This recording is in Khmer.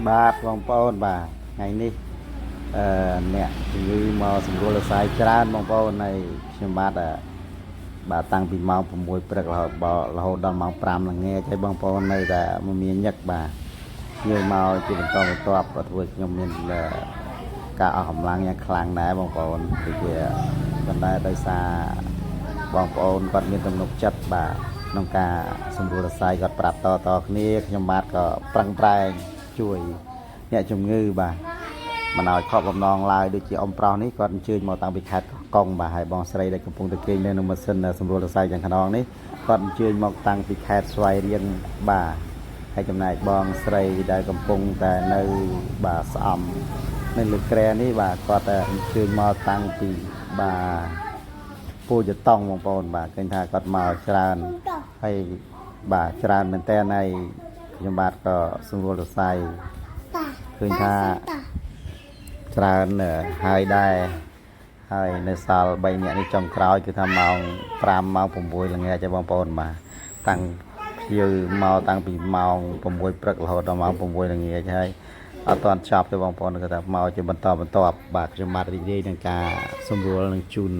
បាទបងប្អូនបាទថ្ងៃនេះអ្នកជំងឺមកសម្រួលរស័យច្រើនបងប្អូននៃខ្ញុំបាទតាំងពីម៉ោង6ព្រឹករហូតដល់ម៉ោង5ល្ងាចហើយបងប្អូននៅតែមមាញឹកបាទងាយមកជាបន្តបន្ទាប់ក៏ធ្វើខ្ញុំមានការអស់កម្លាំងយ៉ាងខ្លាំងដែរបងប្អូនគឺជាប៉ុន្តែដោយសារបងប្អូនគាត់មានទំនុកចិត្តបាទក្នុងការសម្រួលរស័យគាត់ប្រាប់តគ្នាខ្ញុំបាទក៏ប្រឹងប្រែងជួយអ្នកជំងឺបាទមិនឲ្យខកបំណងឡើយដូចជាអ៊ំប្រុសនេះគាត់អញ្ជើញមកតាំងពីខេត្តកោះកុងបាទហើយបងស្រីដែលកំពុងតែគេងនៅម៉ាស៊ីនសម្រួលរស័យយ៉ាងខ្នងនេះគាត់អញ្ជើញមកតាំងពីខេត្តស្វាយរៀងបាទហើយចំណែកបងស្រីដែលកំពុងតែនៅបាទស្អំនៅលើក្រែនេះបាទគាត់តែអញ្ជើញមកតាំងពីបាទពូជតង់បងប្អូនបាទឃើញថាគាត់មកច្រើនហើយបាទច្រើនមែនតើហើយខ្ញុំបាទក៏សម្រួលរស័យឃើញថាច្រើនហើយដែរហើយនៅសល់3នាក់នេះចុងក្រោយគឺថាម៉ោង5ម៉ោង6ល្ងាចឯងបងប្អូនបាទតាំងយើងមកតាំងពីម៉ោង6ព្រឹករហូតដល់ម៉ោង6ល្ងាចហើយអត់ទាន់ចប់ទេបងប្អូនគឺថាមកជាបន្តបន្ទាប់បាទខ្ញុំបាទរីករាយនឹងការសម្រួលនឹងជូន